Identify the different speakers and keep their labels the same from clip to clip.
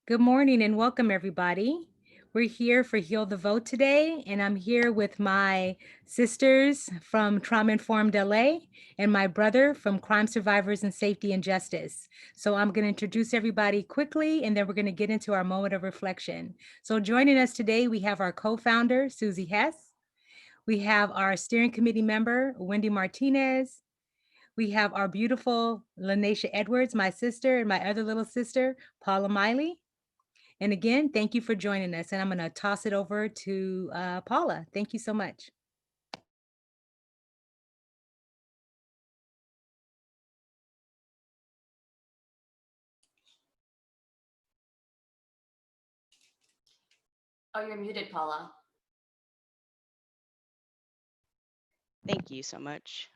Speaker 1: Good morning and welcome, everybody. We're here for Heal the Vote today, and I'm here with my sisters from Trauma Informed LA and my brother from Crime Survivors and Safety and Justice. So I'm going to introduce everybody quickly, and then we're going to get into our moment of reflection. So joining us today, we have our co-founder, Susie Hess. We have our steering committee member, Wendy Martinez. We have our beautiful Lanesha Edwards, my sister, and my other little sister, Paula Miley. And again, thank you for joining us. And I'm going to toss it over to Paula. Thank you so much.
Speaker 2: Oh, you're muted, Paula.
Speaker 3: Thank you so much.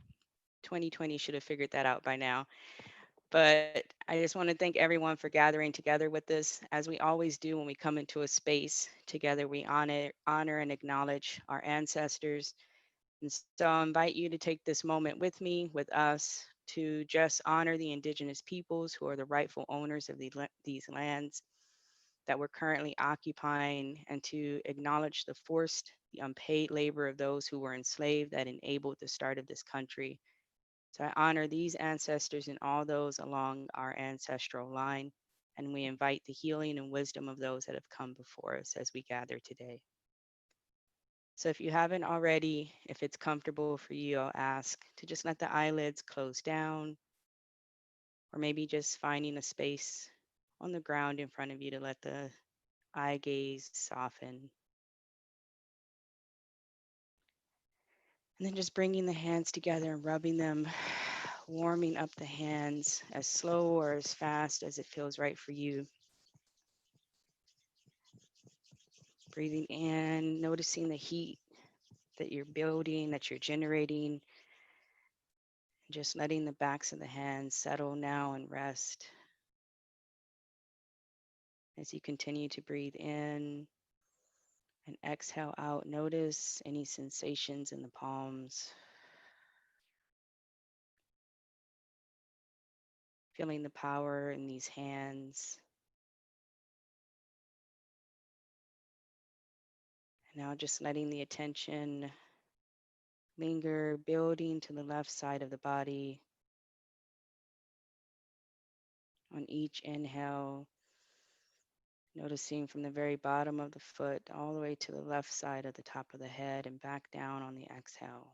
Speaker 3: 2020 should have figured that out by now. But I just want to thank everyone for gathering together with us. As we always do when we come into a space together, we honor and acknowledge our ancestors. And so I invite you to take this moment with me, with us, to just honor the indigenous peoples who are the rightful owners of these lands that we're currently occupying, and to acknowledge the forced, the unpaid labor of those who were enslaved that enabled the start of this country. So I honor these ancestors and all those along our ancestral line, and we invite the healing and wisdom of those that have come before us as we gather today. So if you haven't already, if it's comfortable for you, I'll ask to just let the eyelids close down, or maybe just finding a space on the ground in front of you to let the eye gaze soften. And then just bringing the hands together and rubbing them, warming up the hands as slow or as fast as it feels right for you. Breathing in, noticing the heat that you're building, that you're generating. Just letting the backs of the hands settle now and rest. As you continue to breathe in and exhale out, notice any sensations in the palms. Feeling the power in these hands. And now just letting the attention linger, building to the left side of the body. On each inhale, noticing from the very bottom of the foot all the way to the left side of the top of the head and back down on the exhale.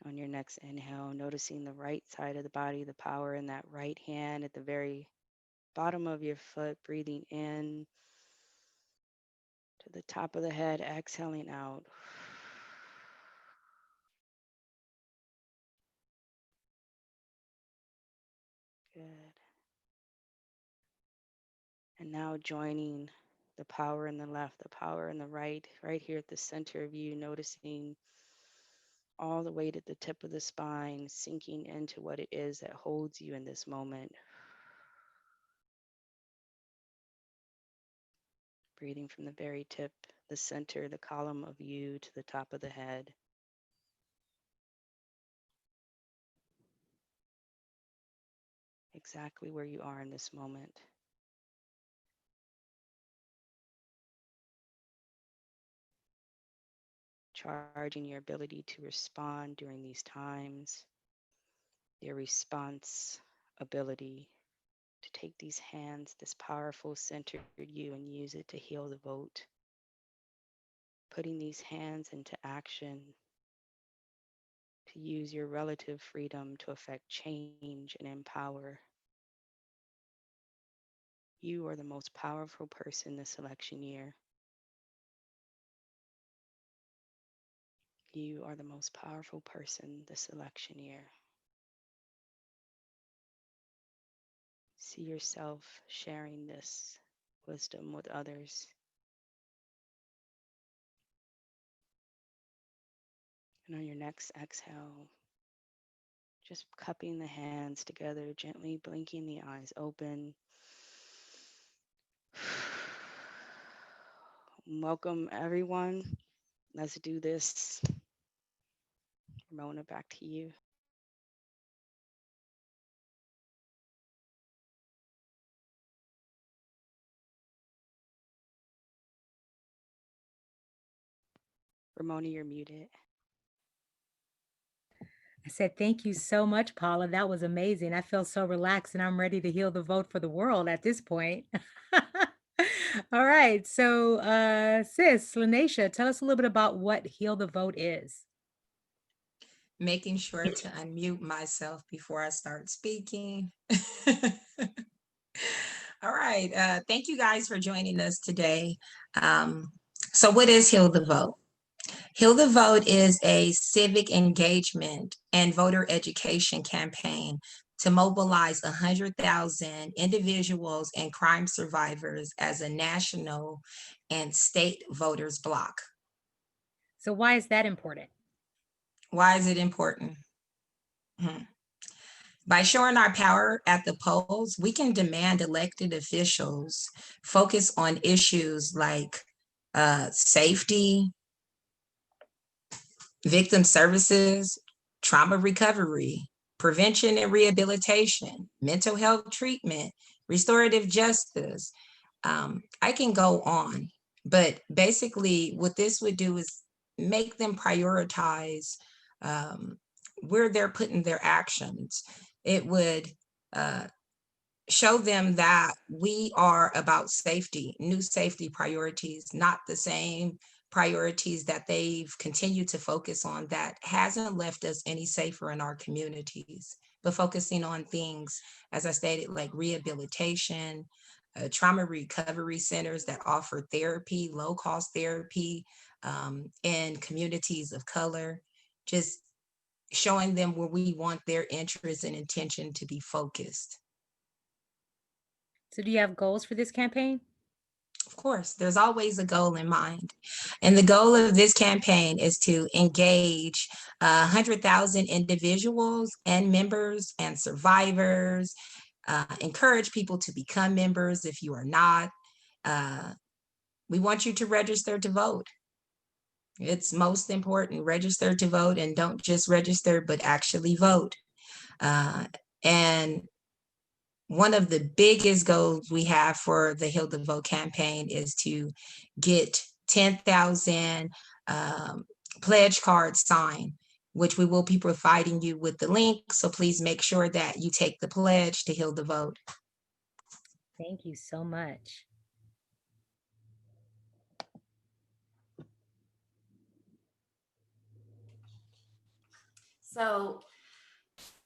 Speaker 3: On your next inhale, noticing the right side of the body, the power in that right hand at the very bottom of your foot, breathing in to the top of the head, exhaling out. Good. And now joining the power in the left, the power in the right, right here at the center of you, noticing all the way to the tip of the spine, sinking into what it is that holds you in this moment. Breathing from the very tip, the center, the column of you to the top of the head. Exactly where you are in this moment. Charging your ability to respond during these times, your response ability to take these hands, this powerful centered you, and use it to heal the vote. Putting these hands into action to use your relative freedom to affect change and empower. You are the most powerful person this election year. You are the most powerful person this election year. See yourself sharing this wisdom with others. And on your next exhale, just cupping the hands together, gently blinking the eyes open. Welcome, everyone. Let's do this. Ramona, back to you. Ramona, you're muted.
Speaker 1: I said, thank you so much, Paula. That was amazing. I feel so relaxed and I'm ready to heal the vote for the world at this point. All right. So, sis, Lanesha, tell us a little bit about what Heal the Vote is.
Speaker 2: Making sure to unmute myself before I start speaking. All right. Thank you guys for joining us today. Um, so, what is Heal the Vote? Heal the Vote is a civic engagement and voter education campaign to mobilize 100,000 individuals and crime survivors as a national and state voters block.
Speaker 1: So, why is that important?
Speaker 2: Why is it important? Hmm. By showing our power at the polls, we can demand elected officials focus on issues like safety, victim services, trauma recovery, prevention and rehabilitation, mental health treatment, restorative justice. I can go on, but basically, what this would do is make them prioritize um, where they're putting their actions. It would uh, show them that we are about safety, new safety priorities, not the same priorities that they've continued to focus on that hasn't left us any safer in our communities, but focusing on things, as I stated, like rehabilitation, trauma recovery centers that offer therapy, low cost therapy in communities of color, just showing them where we want their interest and intention to be focused.
Speaker 1: So, do you have goals for this campaign?
Speaker 2: Of course, there's always a goal in mind. And the goal of this campaign is to engage 100,000 individuals and members and survivors, encourage people to become members if you are not. Uh, we want you to register to vote. It's most important. Register to vote and don't just register, but actually vote. Uh, and one of the biggest goals we have for the Heal the Vote campaign is to get 10,000 pledge card sign, which we will be providing you with the link. So please make sure that you take the pledge to Heal the Vote.
Speaker 1: Thank you so much.
Speaker 4: So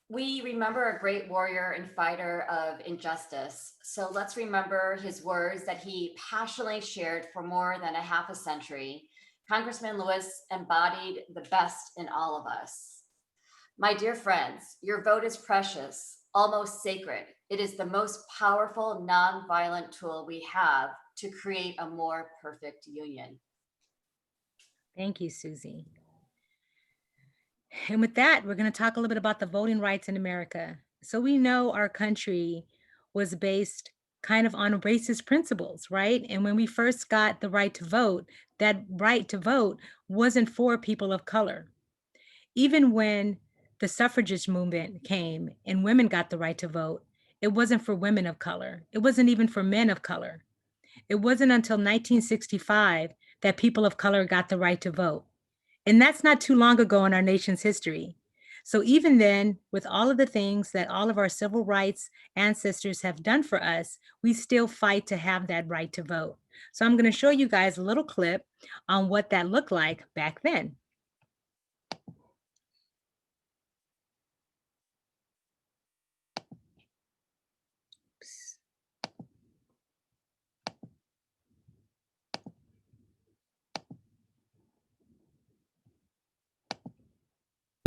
Speaker 4: we remember a great warrior and fighter of injustice. So let's remember his words that he passionately shared for more than a half a century. Congressman Lewis embodied the best in all of us. My dear friends, your vote is precious, almost sacred. It is the most powerful nonviolent tool we have to create a more perfect union.
Speaker 1: Thank you, Susie. And with that, we're going to talk a little bit about the voting rights in America. So we know our country was based kind of on racist principles, right? And when we first got the right to vote, that right to vote wasn't for people of color. Even when the suffragist movement came and women got the right to vote, it wasn't for women of color. It wasn't even for men of color. It wasn't until 1965 that people of color got the right to vote. And that's not too long ago in our nation's history. So even then, with all of the things that all of our civil rights ancestors have done for us, we still fight to have that right to vote. So I'm going to show you guys a little clip on what that looked like back then.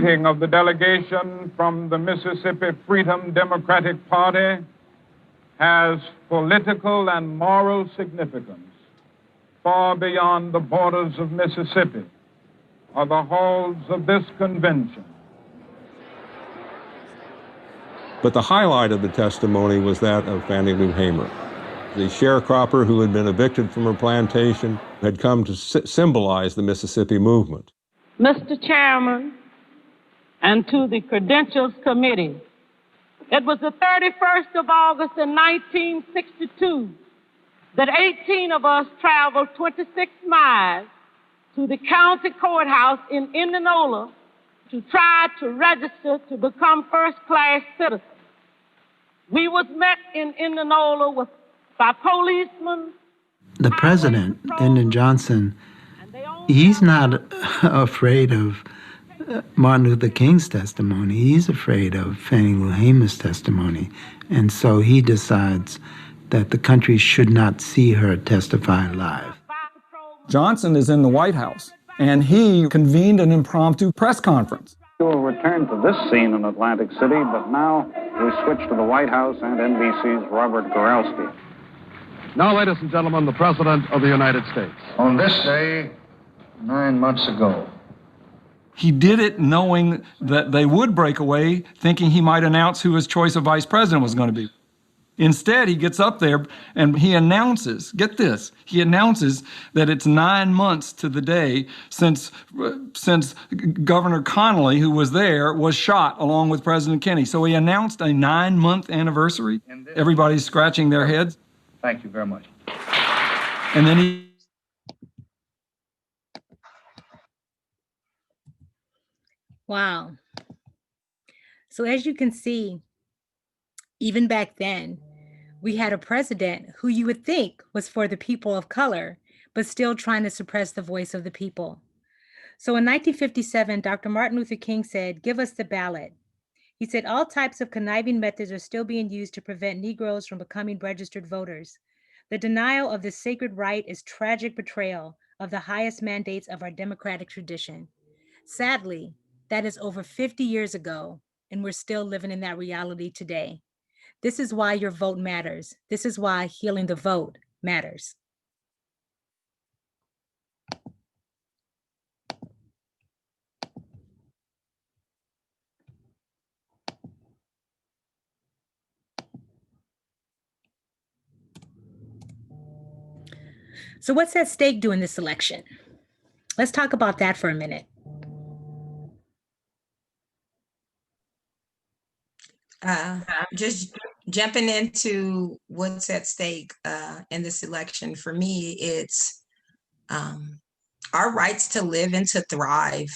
Speaker 5: Of the delegation from the Mississippi Freedom Democratic Party has political and moral significance far beyond the borders of Mississippi or the halls of this convention.
Speaker 6: But the highlight of the testimony was that of Fannie Lou Hamer. The sharecropper who had been evicted from her plantation had come to symbolize the Mississippi movement.
Speaker 7: Mr. Chairman, and to the Credentials Committee, it was the 31st of August in 1962 that 18 of us traveled 26 miles to the county courthouse in Indianola to try to register to become first-class citizens. We was met in Indianola by policemen.
Speaker 8: The president, Lyndon Johnson, he's not afraid of Martin Luther King's testimony. He's afraid of Fannie Lou Hamer's testimony. And so he decides that the country should not see her testify live.
Speaker 9: Johnson is in the White House, and he convened an impromptu press conference.
Speaker 10: We will return to this scene in Atlantic City, but now we switch to the White House and NBC's Robert Goralski.
Speaker 11: Now, ladies and gentlemen, the President of the United States.
Speaker 12: On this day, 9 months ago,
Speaker 9: he did it knowing that they would break away, thinking he might announce who his choice of vice president was going to be. Instead, he gets up there and he announces, get this, he announces that it's 9 months to the day since Governor Connolly, who was there, was shot along with President Kennedy. So he announced a 9-month anniversary. Everybody's scratching their heads.
Speaker 12: Thank you very much.
Speaker 9: And then he...
Speaker 1: Wow. So as you can see, even back then, we had a president who you would think was for the people of color, but still trying to suppress the voice of the people. So in 1957, Dr. Martin Luther King said, "Give us the ballot." He said, "All types of conniving methods are still being used to prevent Negroes from becoming registered voters. The denial of this sacred right is tragic betrayal of the highest mandates of our democratic tradition." Sadly, that is over 50 years ago, and we're still living in that reality today. This is why your vote matters. This is why healing the vote matters. So what's at stake during this election? Let's talk about that for a minute.
Speaker 2: Just jumping into what's at stake in this election, for me, it's Our rights to live and to thrive,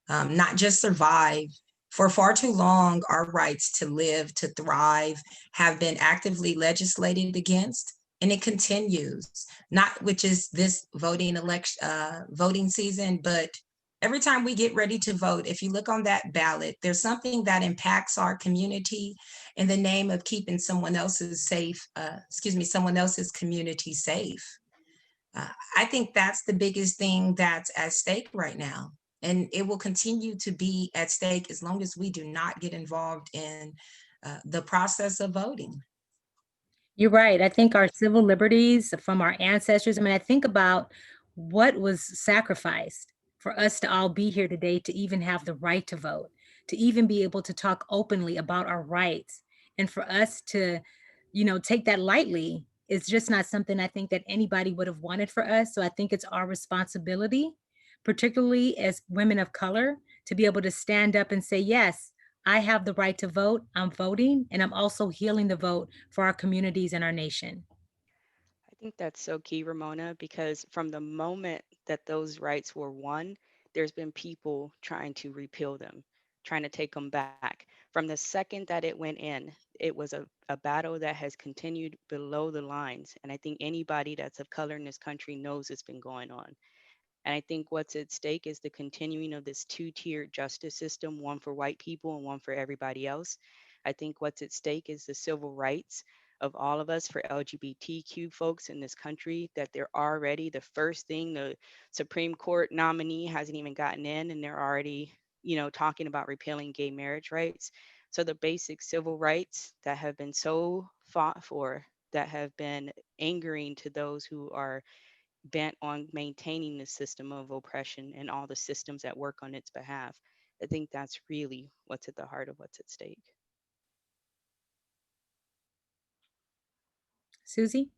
Speaker 2: not just survive. For far too long, our rights to live, to thrive, have been actively legislated against, and it continues. Not which is this voting season, but every time we get ready to vote, if you look on that ballot, there's something that impacts our community in the name of keeping someone else's someone else's community safe. I think that's the biggest thing that's at stake right now. And it will continue to be at stake as long as we do not get involved in the process of voting.
Speaker 1: You're right. I think our civil liberties from our ancestors, I mean, I think about what was sacrificed for us to all be here today to even have the right to vote, to even be able to talk openly about our rights. And for us to, take that lightly is just not something I think that anybody would have wanted for us. So I think it's our responsibility, particularly as women of color, to be able to stand up and say, yes, I have the right to vote. I'm voting, and I'm also healing the vote for our communities and our nation.
Speaker 3: I think that's so key, Ramona, because from the moment that those rights were won, there's been people trying to repeal them, trying to take them back. From the second that it went in, it was a battle that has continued below the lines. And I think anybody that's of color in this country knows it's been going on. And I think what's at stake is the continuing of this two-tiered justice system, one for white people and one for everybody else. I think what's at stake is the civil rights of all of us for LGBTQ folks in this country, that they're already the first thing the Supreme Court nominee hasn't even gotten in, and they're already, talking about repealing gay marriage rights. So the basic civil rights that have been so fought for, that have been angering to those who are bent on maintaining the system of oppression and all the systems that work on its behalf. I think that's really what's at the heart of what's at stake.
Speaker 1: Susie?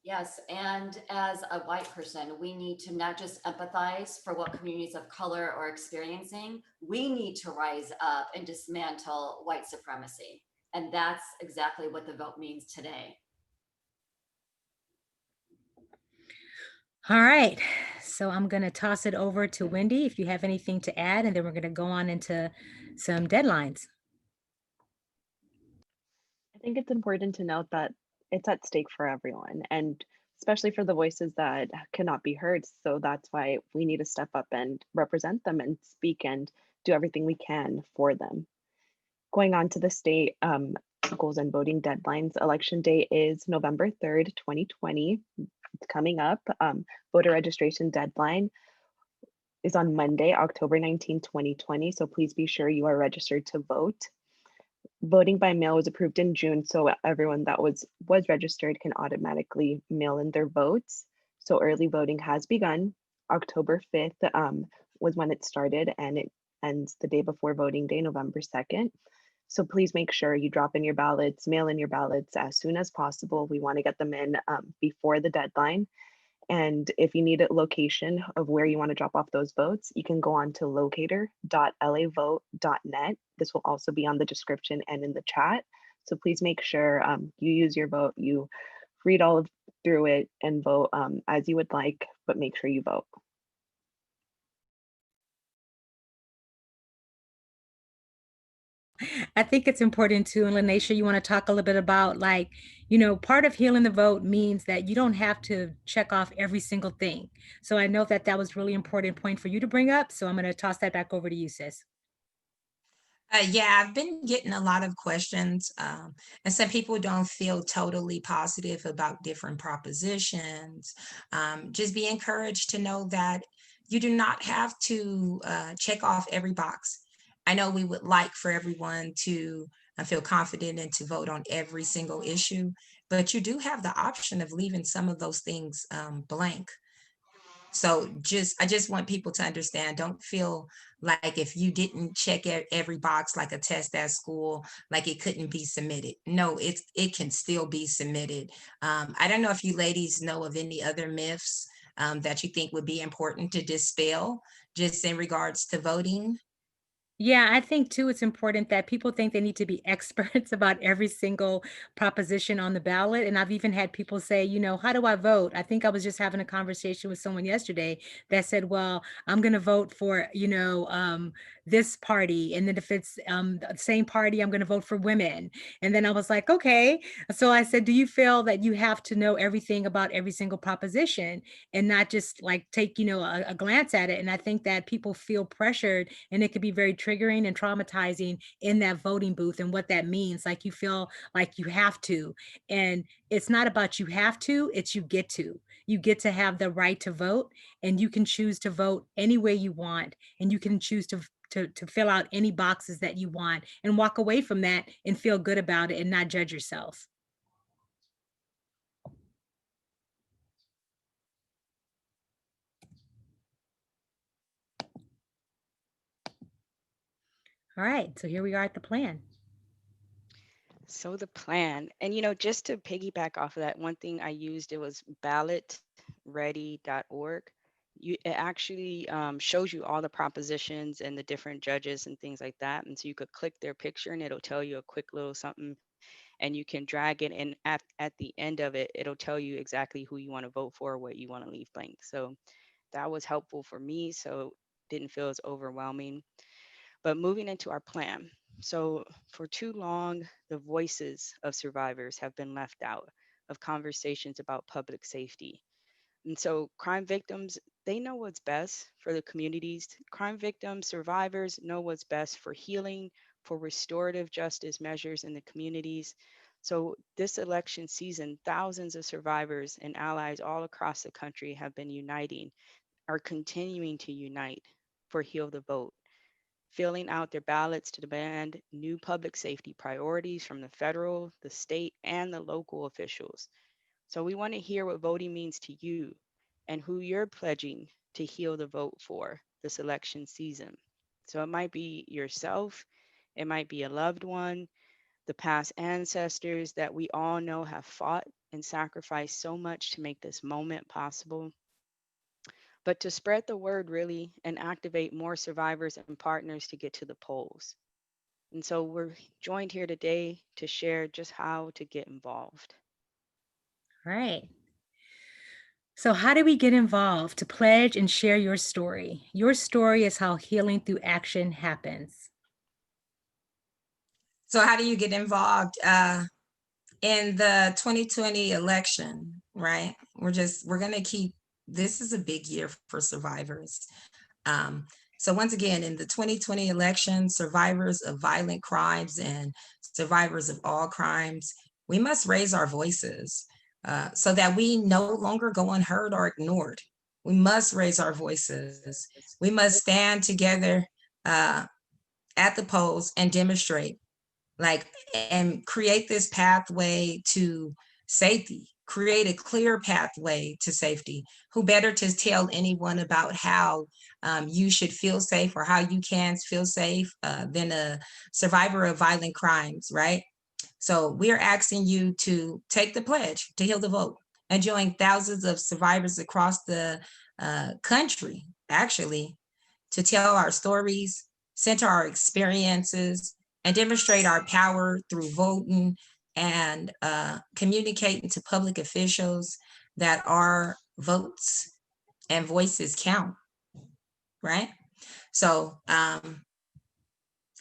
Speaker 4: Yes, and as a white person, we need to not just empathize for what communities of color are experiencing, we need to rise up and dismantle white supremacy. And that's exactly what the vote means today.
Speaker 1: All right. So I'm going to toss it over to Wendy if you have anything to add, and then we're going to go on into some deadlines.
Speaker 13: I think it's important to note that it's at stake for everyone, and especially for the voices that cannot be heard. So that's why we need to step up and represent them and speak and do everything we can for them. Going on to the state goals and voting deadlines, election day is November 3rd, 2020. It's coming up. Voter registration deadline is on Monday, October 19, 2020. So please be sure you are registered to vote. Voting by mail was approved in June, so everyone that was registered can automatically mail in their votes. So early voting has begun. October 5th was when it started, and it ends the day before voting day, November 2nd. So please make sure you drop in your ballots, mail in your ballots as soon as possible. We want to get them in before the deadline. And if you need a location of where you want to drop off those votes, you can go on to locator.lavote.net. This will also be on the description and in the chat. So please make sure you use your vote, you read through it and vote as you would like, but make sure you vote.
Speaker 1: I think it's important too, and Lanesha, you want to talk a little bit about part of healing the vote means that you don't have to check off every single thing. So I know that that was really important point for you to bring up. So I'm going to toss that back over to you, sis.
Speaker 2: Yeah, I've been getting a lot of questions, and some people don't feel totally positive about different propositions. Just be encouraged to know that you do not have to check off every box. I know we would like for everyone to feel confident and to vote on every single issue, but you do have the option of leaving some of those things blank. So I just want people to understand, don't feel like if you didn't check every box like a test at school, like it couldn't be submitted. No, it can still be submitted. I don't know if you ladies know of any other myths that you think would be important to dispel just in regards to voting.
Speaker 1: Yeah, I think too, it's important that people think they need to be experts about every single proposition on the ballot. And I've even had people say, how do I vote? I think I was just having a conversation with someone yesterday that said, well, I'm going to vote for, this party. And then if it's the same party, I'm going to vote for women. And then I was like, okay. So I said, do you feel that you have to know everything about every single proposition and not just like take, a glance at it? And I think that people feel pressured, and it could be very triggering and traumatizing in that voting booth, and what that means. Like you feel like you have to. And it's not about you have to, it's you get to. You get to have the right to vote, and you can choose to vote any way you want, and you can choose to fill out any boxes that you want and walk away from that and feel good about it and not judge yourself. All right, so here we are at the plan.
Speaker 3: So the plan, and just to piggyback off of that, one thing I used, it was ballotready.org. It actually shows you all the propositions and the different judges and things like that. And so you could click their picture and it'll tell you a quick little something, and you can drag it. And at the end of it, it'll tell you exactly who you want to vote for, what you want to leave blank. So that was helpful for me. So it didn't feel as overwhelming. But moving into our plan. So, for too long, the voices of survivors have been left out of conversations about public safety. And so, crime victims, they know what's best for the communities. Crime victims, survivors know what's best for healing, for restorative justice measures in the communities. So, this election season, thousands of survivors and allies all across the country have been uniting, are continuing to unite for Heal the Vote, filling out their ballots to demand new public safety priorities from the federal, the state, and the local officials. So we want to hear what voting means to you and who you're pledging to heal the vote for this election season. So it might be yourself, it might be a loved one, the past ancestors that we all know have fought and sacrificed so much to make this moment possible. But to spread the word really and activate more survivors and partners to get to the polls. And so we're joined here today to share just how to get involved.
Speaker 1: All right. So, how do we get involved? To pledge and share your story. Your story is how healing through action happens.
Speaker 2: So how do you get involved in the 2020 election, right? We're going to keep, this is a big year for survivors. Um, so once again, in the 2020 election, survivors of violent crimes and survivors of all crimes, we must raise our voices so that we no longer go unheard or ignored. We must raise our voices. We must stand together at the polls and demonstrate, like, and create this pathway to safety, create a clear pathway to safety. Who better to tell anyone about how you should feel safe or how you can feel safe than a survivor of violent crimes, right? So we are asking you to take the pledge to heal the vote and join thousands of survivors across the country, actually, to tell our stories, center our experiences, and demonstrate our power through voting and communicating to public officials that our votes and voices count, right? So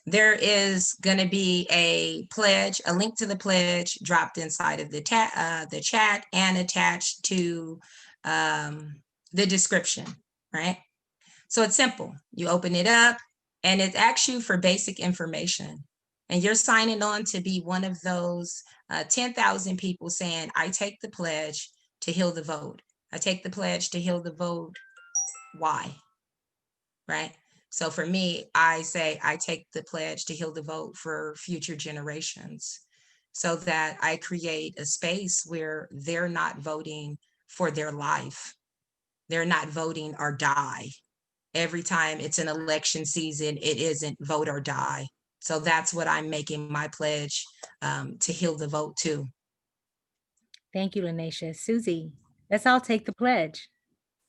Speaker 2: there is going to be a pledge, a link to the pledge dropped inside of the chat and attached to the description, right? So it's simple. You open it up and it asks you for basic information. And you're signing on to be one of those 10,000 people saying, I take the pledge to heal the vote. I take the pledge to heal the vote. Why? Right? So for me, I say, I take the pledge to heal the vote for future generations so that I create a space where they're not voting for their life. They're not voting or die. Every time it's an election season, it isn't vote or die. So that's what I'm making my pledge to heal the vote to.
Speaker 1: Thank you, Lanesha. Susie, let's all take the pledge.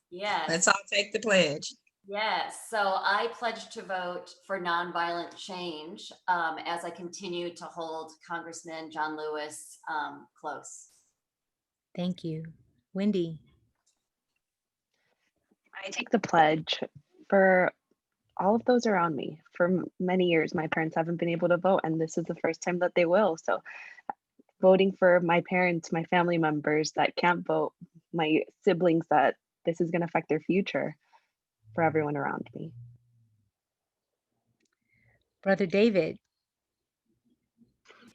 Speaker 4: Yes.
Speaker 2: Let's all take the pledge.
Speaker 4: Yes, so I pledge to vote for nonviolent change as I continue to hold Congressman John Lewis close.
Speaker 1: Thank you. Wendy.
Speaker 13: I take the pledge for all of those around me. For many years, my parents haven't been able to vote, and this is the first time that they will. So, voting for my parents, my family members that can't vote, my siblings that this is going to affect their future, for everyone around me.
Speaker 1: Brother David.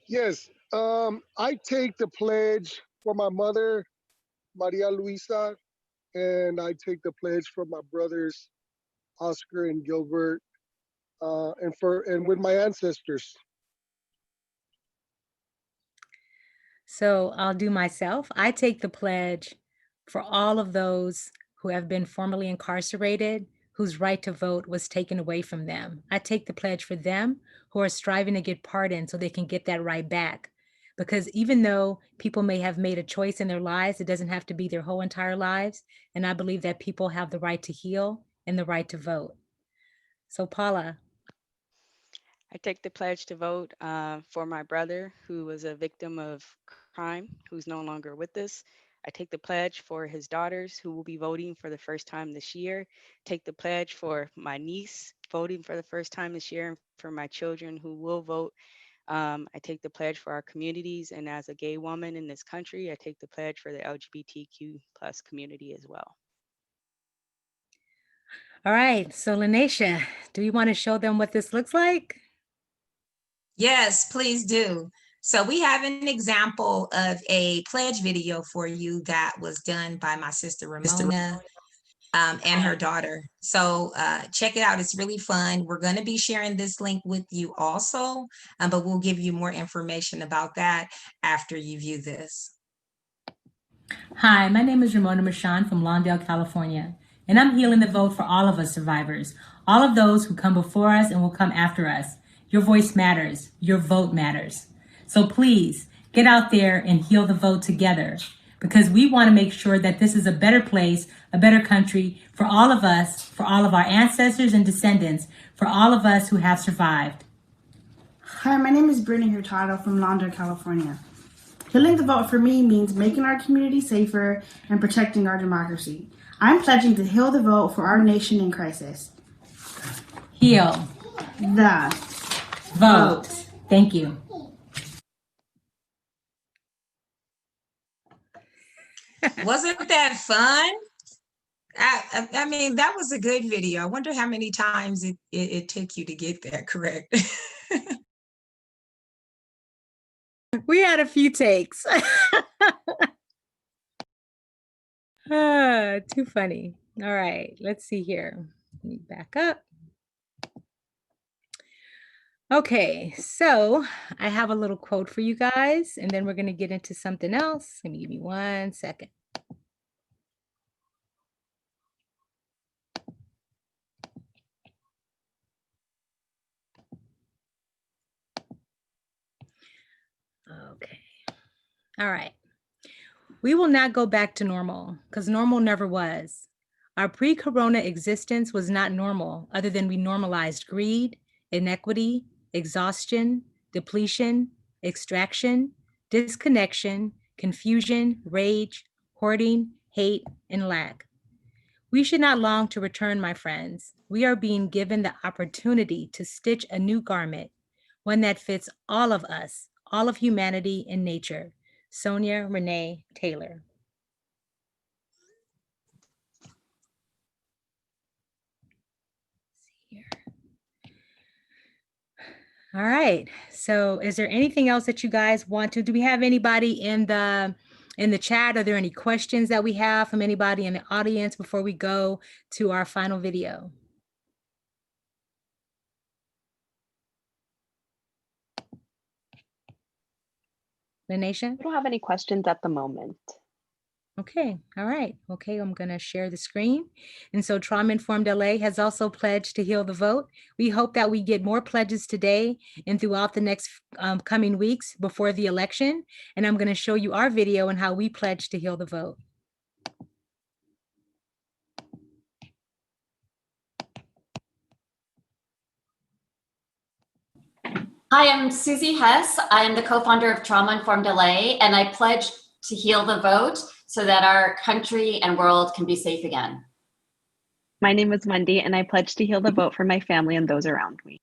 Speaker 14: Yes, I take the pledge for my mother, Maria Luisa, and I take the pledge for my brothers, Oscar and Gilbert, and with my ancestors.
Speaker 1: So I'll do myself. I take the pledge for all of those who have been formerly incarcerated, whose right to vote was taken away from them. I take the pledge for them who are striving to get pardoned so they can get that right back. Because even though people may have made a choice in their lives, it doesn't have to be their whole entire lives. And I believe that people have the right to heal and the right to vote. So Paula.
Speaker 3: I take the pledge to vote for my brother who was a victim of crime, who's no longer with us. I take the pledge for his daughters who will be voting for the first time this year. Take the pledge for my niece voting for the first time this year, and for my children who will vote. I take the pledge for our communities, and as a gay woman in this country, I take the pledge for the LGBTQ plus community as well.
Speaker 1: All right, so Lanesha, do you want to show them what this looks like?
Speaker 2: Yes, please do. So we have an example of a pledge video for you that was done by my sister Ramona and her daughter. So check it out. It's really fun. We're going to be sharing this link with you also, but we'll give you more information about that after you view this.
Speaker 1: Hi, my name is Ramona Mashan from Lawndale, California, and I'm healing the vote for all of us survivors, all of those who come before us and will come after us. Your voice matters. Your vote matters. So please get out there and heal the vote together, because we want to make sure that this is a better place, a better country for all of us, for all of our ancestors and descendants, for all of us who have survived.
Speaker 15: Hi, my name is Brittany Hurtado from Lawndale, California. Healing the vote for me means making our community safer and protecting our democracy. I'm pledging to heal the vote for our nation in crisis.
Speaker 1: Heal
Speaker 15: the
Speaker 1: vote. Thank you.
Speaker 2: Wasn't that fun? I mean, that was a good video. I wonder how many times it took you to get that correct.
Speaker 1: We had a few takes. Too funny. All right, let's see here. Let me back up. Okay, so I have a little quote for you guys, and then we're going to get into something else. Give me 1 second. Okay. All right. We will not go back to normal, because normal never was. Our pre-corona existence was not normal, other than we normalized greed, inequity, exhaustion, depletion, extraction, disconnection, confusion, rage, hoarding, hate, and lack. We should not long to return, my friends. We are being given the opportunity to stitch a new garment, one that fits all of us, all of humanity and nature. Sonia Renee Taylor. All right. So is there anything else that you guys want to? Do we have anybody in the chat? Are there any questions that we have from anybody in the audience before we go to our final video? Lanesha?
Speaker 13: I don't have any questions at the moment.
Speaker 1: Okay, all right. Okay, I'm going to share the screen. And so Trauma Informed LA has also pledged to heal the vote. We hope that we get more pledges today and throughout the next coming weeks before the election. And I'm going to show you our video on how we pledge to heal the vote.
Speaker 4: Hi, I'm Susie Hess. I am the co-founder of Trauma Informed LA, and I pledge to heal the vote so that our country and world can be safe again.
Speaker 13: My name is Wendy, and I pledge to heal the vote for my family and those around me.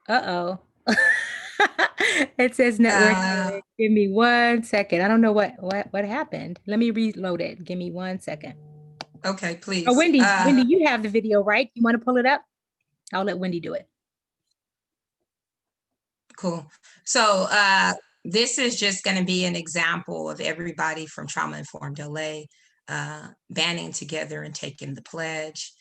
Speaker 1: Uh-oh. It says network. Give me 1 second. I don't know what happened. Let me reload it. Give me 1 second.
Speaker 2: Okay, please.
Speaker 1: Oh, Wendy, you have the video, right? You want to pull it up? I'll let Wendy do it.
Speaker 2: Cool. So this is just going to be an example of everybody from Trauma Informed LA banding together and taking the pledge.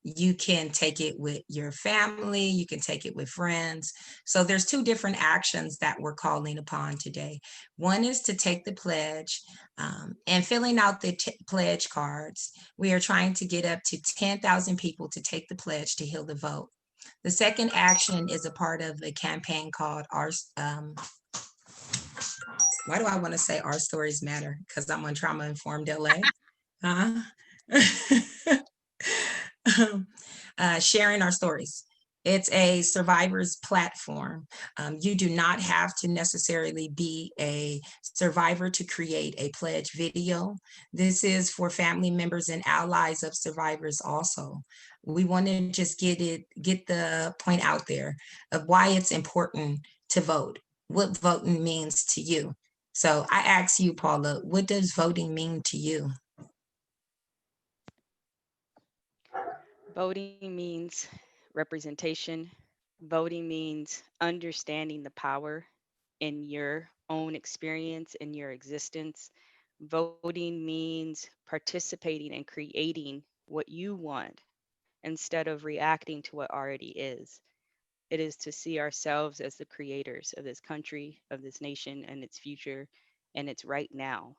Speaker 2: You can take it with your family, you can take it with friends. So there's two different actions that we're calling upon today. One is to take the pledge and filling out the pledge cards. We are trying to get up to 10,000 people to take the pledge to heal the vote. The second action is a part of a campaign called why do I want to say Our Stories Matter? Because I'm on Trauma Informed LA. Sharing our stories. It's a survivor's platform. You do not have to necessarily be a survivor to create a pledge video. This is for family members and allies of survivors also. We want to just get the point out there of why it's important to vote, what voting means to you. So I ask you, Paula, what does voting mean to you?
Speaker 3: Voting means representation. Voting means understanding the power in your own experience, in your existence. Voting means participating and creating what you want instead of reacting to what already is. It is to see ourselves as the creators of this country, of this nation, and its future, and it's right now.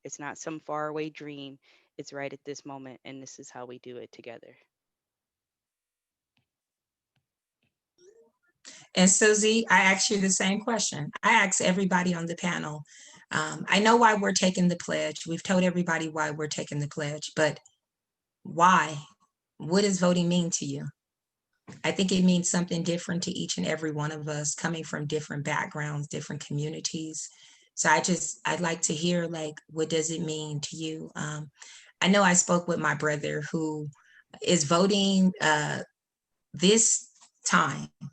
Speaker 3: It's not some faraway dream. It's right at this moment, and this is how we do it together.
Speaker 2: And Susie, I asked you the same question. I asked everybody on the panel. I know why we're taking the pledge. We've told everybody why we're taking the pledge, but why? What does voting mean to you? I think it means something different to each and every one of us coming from different backgrounds, different communities. So I'd like to hear, like, what does it mean to you? I know I spoke with my brother who is voting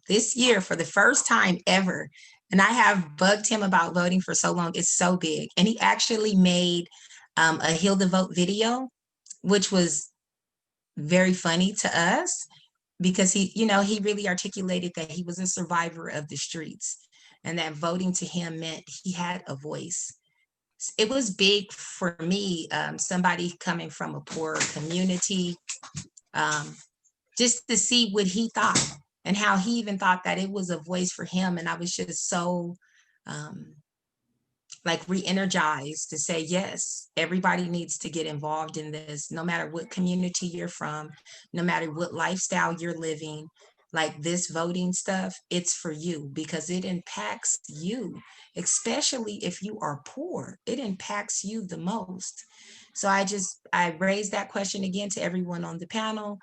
Speaker 2: this year for the first time ever. And I have bugged him about voting for so long. It's so big. And he actually made a Heal the Vote video, which was very funny to us because he really articulated that he was a survivor of the streets and that voting to him meant he had a voice. It was big for me, somebody coming from a poor community, just to see what he thought and how he even thought that it was a voice for him. And I was just so like re-energized to say, yes, everybody needs to get involved in this, no matter what community you're from, no matter what lifestyle you're living. Like this voting stuff, it's for you because it impacts you, especially if you are poor. It impacts you the most. So I raised that question again to everyone on the panel.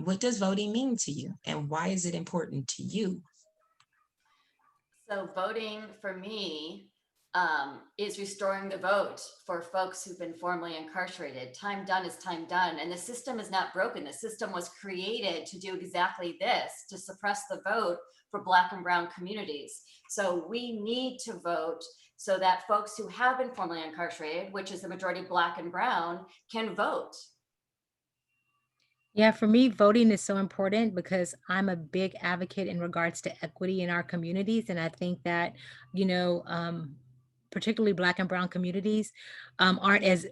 Speaker 2: What does voting mean to you and why is it important to you?
Speaker 4: So voting for me is restoring the vote for folks who've been formerly incarcerated. Time done is time done. And the system is not broken. The system was created to do exactly this, to suppress the vote for Black and Brown communities. So we need to vote so that folks who have been formerly incarcerated, which is the majority Black and Brown, can vote.
Speaker 1: Yeah, for me, voting is so important because I'm a big advocate in regards to equity in our communities. And I think that, particularly Black and Brown communities aren't as,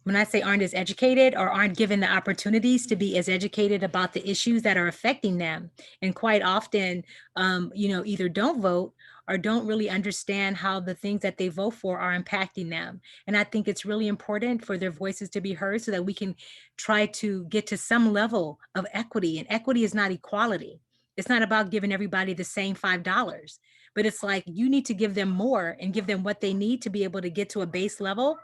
Speaker 1: when I say aren't as educated or aren't given the opportunities to be as educated about the issues that are affecting them. And quite often, either don't vote or don't really understand how the things that they vote for are impacting them. And I think it's really important for their voices to be heard so that we can try to get to some level of equity. And equity is not equality. It's not about giving everybody the same $5, but it's like you need to give them more and give them what they need to be able to get to a base level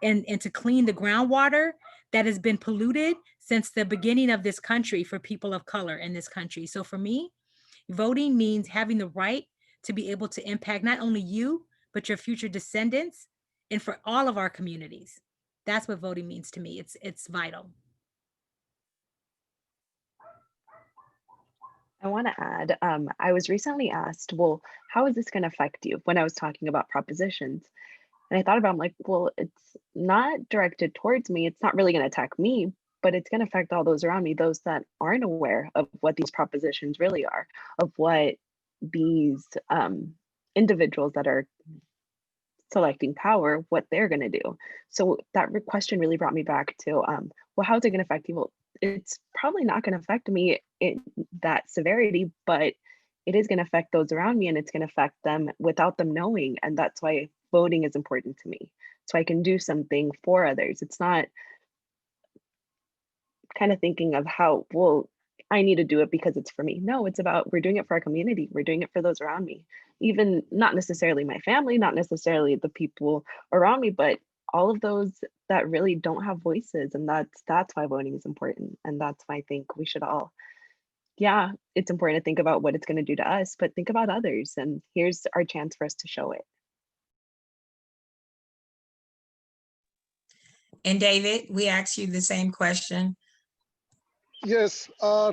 Speaker 1: and to clean the groundwater that has been polluted since the beginning of this country for people of color in this country. So for me, voting means having the right to be able to impact not only you, but your future descendants and for all of our communities. That's what voting means to me. It's vital.
Speaker 13: I want to add, I was recently asked, well, how is this going to affect you when I was talking about propositions? And I thought about, I'm like, well, it's not directed towards me. It's not really going to attack me, but it's going to affect all those around me, those that aren't aware of what these propositions really are, of what these individuals that are selecting power, what they're going to do. So that question really brought me back to, well, how's it going to affect you? Well, it's probably not going to affect me in that severity, but it is going to affect those around me and it's going to affect them without them knowing. And that's why voting is important to me. So I can do something for others. It's not kind of thinking of how, well, I need to do it because it's for me. No, it's about we're doing it for our community. We're doing it for those around me. Even not necessarily my family, not necessarily the people around me, but all of those that really don't have voices. And that's why voting is important. And that's why I think we should all, yeah, it's important to think about what it's going to do to us, but think about others. And here's our chance for us to show it.
Speaker 2: And David, we asked you the same question.
Speaker 14: Yes,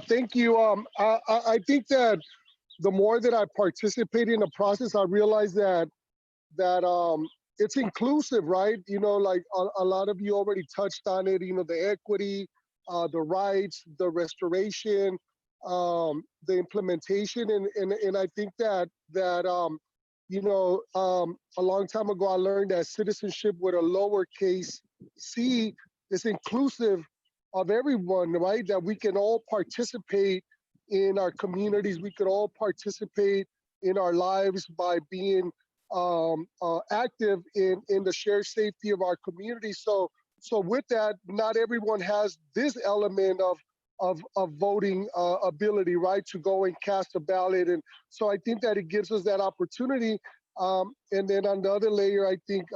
Speaker 14: thank you. I think that the more that I participate in the process, I realize that it's inclusive, right? You know, like a lot of you already touched on it. You know, the equity, the rights, the restoration, the implementation, and I think that you know, a long time ago I learned that citizenship with a lowercase c is inclusive of everyone, right? That we can all participate in our communities. We could all participate in our lives by being active in the shared safety of our community. So with that, not everyone has this element of voting ability, right, to go and cast a ballot. And so I think that it gives us that opportunity. And then on the other layer, I think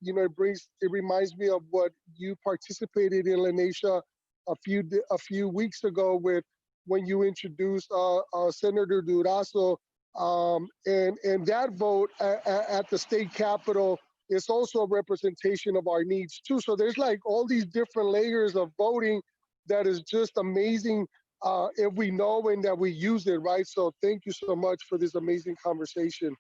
Speaker 14: you know, it reminds me of what you participated in, Lanesha, a few weeks ago with when you introduced Senator Durazo, and that vote at the state capitol is also a representation of our needs too. So there's like all these different layers of voting that is just amazing if we know and that we use it, right? So thank you so much for this amazing conversation.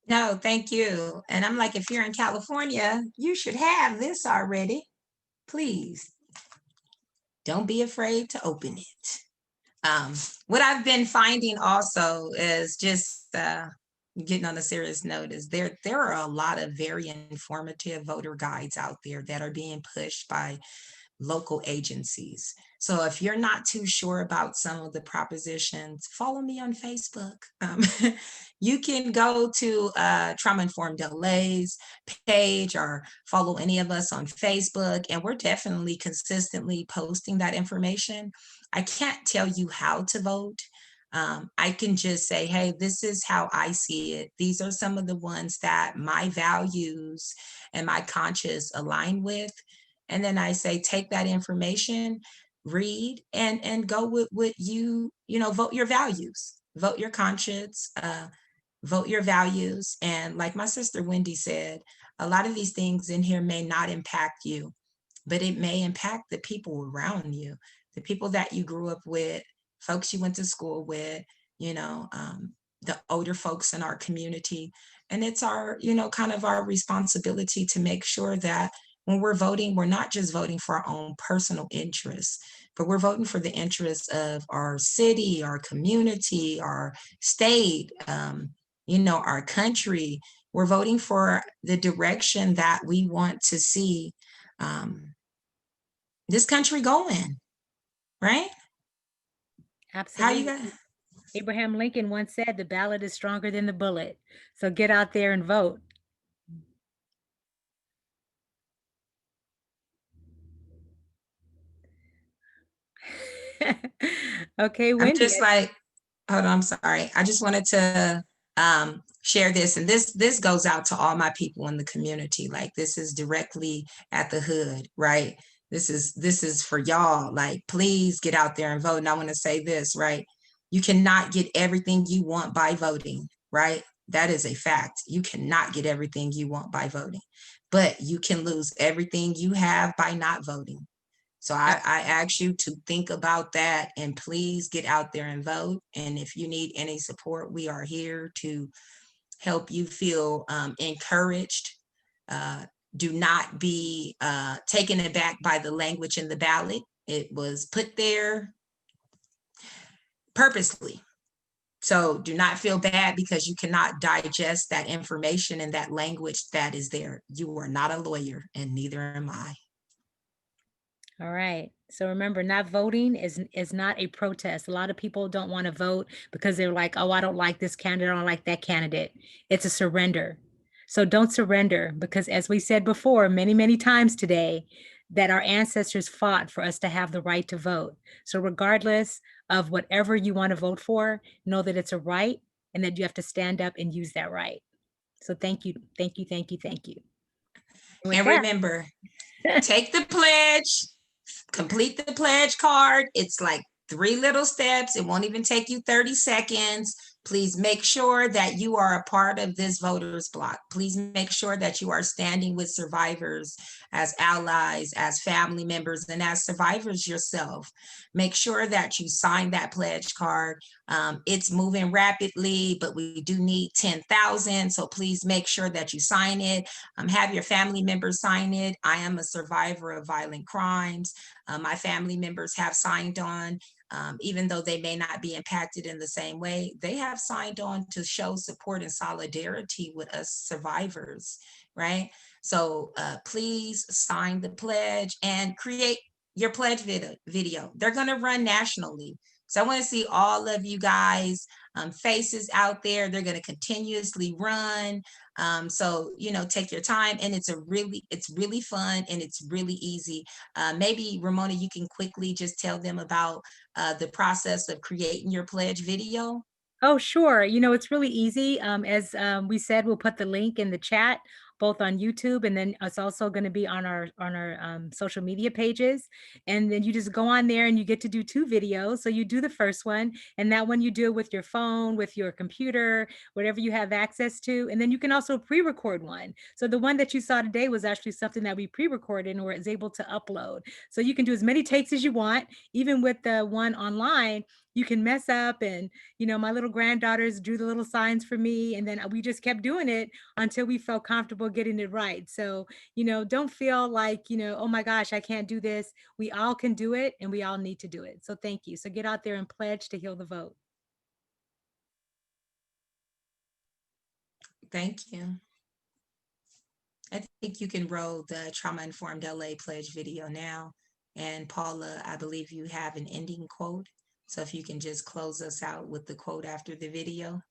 Speaker 2: No, thank you. And I'm like, if you're in California, you should have this already. Please don't be afraid to open it. What I've been finding also is just getting on a serious note is there are a lot of very informative voter guides out there that are being pushed by local agencies. So if you're not too sure about some of the propositions, follow me on Facebook. You can go to Trauma Informed LA's page or follow any of us on Facebook, and we're definitely consistently posting that information. I can't tell you how to vote. I can just say, hey, this is how I see it. These are some of the ones that my values and my conscience align with. And then I say, take that information, read, and go with what you know, vote your values, vote your conscience, vote your values. And like my sister Wendy said, a lot of these things in here may not impact you, but it may impact the people around you, the people that you grew up with, folks you went to school with, you know, the older folks in our community. And it's our, you know, kind of our responsibility to make sure that when we're voting, we're not just voting for our own personal interests, but we're voting for the interests of our city, our community, our state, you know, our country. We're voting for the direction that we want to see this country going, right? How you
Speaker 1: Absolutely.
Speaker 2: got?
Speaker 1: Abraham Lincoln once said, the ballot is stronger than the bullet. So get out there and vote. Okay,
Speaker 2: I'm
Speaker 1: Wendy.
Speaker 2: just like, Hold on, I'm sorry. I just wanted to share this, and this goes out to all my people in the community. Like, this is directly at the hood, right? This is for y'all. Like, please get out there and vote. And I want to say this, right? You cannot get everything you want by voting, right? That is a fact. You cannot get everything you want by voting, but you can lose everything you have by not voting. So I ask you to think about that, and please get out there and vote. And if you need any support, we are here to help you feel encouraged. Do not be taken aback by the language in the ballot. It was put there purposely. So do not feel bad because you cannot digest that information and that language that is there. You are not a lawyer, and neither am I.
Speaker 1: All right. So remember, not voting is not a protest. A lot of people don't want to vote because they're like, oh, I don't like this candidate, I don't like that candidate. It's a surrender. So don't surrender, because as we said before, many, many times today, that our ancestors fought for us to have the right to vote. So regardless of whatever you want to vote for, know that it's a right and that you have to stand up and use that right. So thank you, thank you, thank you, thank you.
Speaker 2: And remember, take the pledge, complete the pledge card. It's like 3 little steps. It won't even take you 30 seconds. Please make sure that you are a part of this voters block. Please make sure that you are standing with survivors as allies, as family members, and as survivors yourself. Make sure that you sign that pledge card. It's moving rapidly, but we do need 10,000. So please make sure that you sign it. Have your family members sign it. I am a survivor of violent crimes. My family members have signed on. Even though they may not be impacted in the same way, they have signed on to show support and solidarity with us survivors, right? So please sign the pledge and create your pledge video. They're going to run nationally. So I want to see all of you guys faces out there. They're going to continuously run. So, take your time, and it's really fun, and it's really easy. Maybe Ramona, you can quickly just tell them about the process of creating your pledge video.
Speaker 1: Oh, sure. It's really easy. As we said, we'll put the link in the chat, both on YouTube, and then it's also going to be on our social media pages. And then you just go on there and you get to do 2 videos. So you do the first one, and that one you do it with your phone, with your computer, whatever you have access to. And then you can also pre-record one. So the one that you saw today was actually something that we pre-recorded and was able to upload. So you can do as many takes as you want. Even with the one online, you can mess up, and my little granddaughters drew the little signs for me, and then we just kept doing it until we felt comfortable getting it right. So don't feel like oh my gosh, I can't do this. We all can do it, and we all need to do it. So thank you. So get out there and pledge to heal the vote.
Speaker 2: Thank you. I think you can roll the Trauma Informed LA pledge video now. And Paula, I believe you have an ending quote. So if you can just close us out with the quote after the video.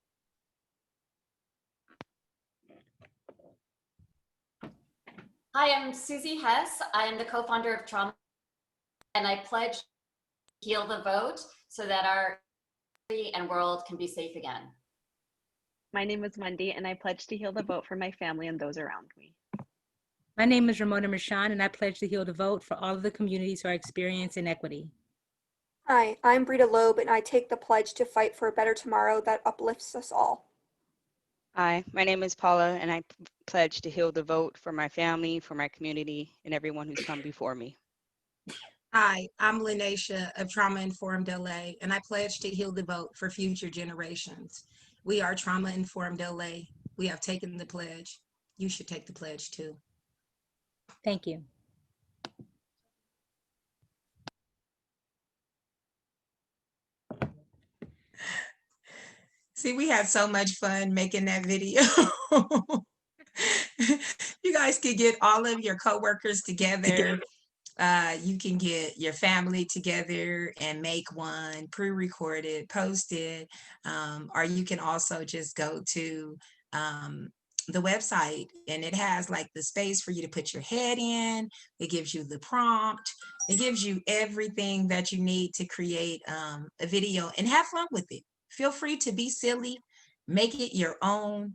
Speaker 4: Hi, I'm Susie Hess. I am the co-founder of Trauma, and I pledge to heal the vote so that our country and world can be safe again.
Speaker 13: My name is Wendy, and I pledge to heal the vote for my family and those around me.
Speaker 1: My name is Ramona Michon, and I pledge to heal the vote for all of the communities who are experiencing inequity.
Speaker 16: Hi, I'm Brita Loeb, and I take the pledge to fight for a better tomorrow that uplifts us all.
Speaker 3: Hi, my name is Paula, and I pledge to heal the vote for my family, for my community, and everyone who's come before me.
Speaker 2: Hi, I'm Lenacia of Trauma Informed LA, and I pledge to heal the vote for future generations. We are Trauma Informed LA. We have taken the pledge. You should take the pledge too.
Speaker 1: Thank you.
Speaker 2: See, we had so much fun making that video. You guys could get all of your coworkers together. You can get your family together and make one, pre-record it, post it, or you can also just go to the website, and it has like the space for you to put your head in. It gives you the prompt. It gives you everything that you need to create a video and have fun with it. feel free to be silly, make it your own.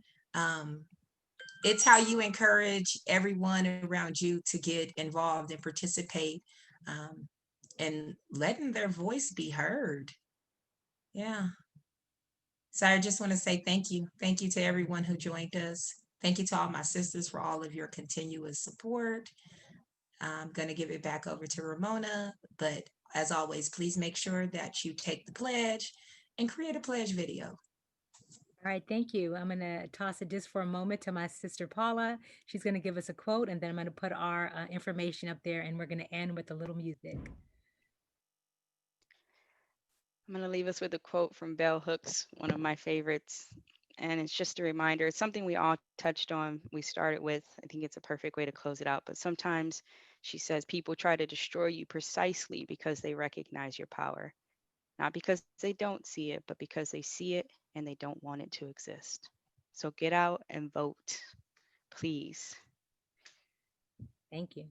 Speaker 2: It's how you encourage everyone around you to get involved and participate, and letting their voice be heard. Yeah. So I just want to say thank you. Thank you to everyone who joined us. Thank you to all my sisters for all of your continuous support. I'm going to give it back over to Ramona. But as always, please make sure that you take the pledge and create a pledge video.
Speaker 1: All right, thank you. I'm going to toss it just for a moment to my sister Paula. She's going to give us a quote, and then I'm going to put our information up there, and we're going to end with a little music.
Speaker 3: I'm going to leave us with a quote from Bell Hooks, one of my favorites. And it's just a reminder. It's something we all touched on. We started with, I think it's a perfect way to close it out. But sometimes she says, people try to destroy you precisely because they recognize your power. Not because they don't see it, but because they see it and they don't want it to exist. So get out and vote, please.
Speaker 1: Thank you.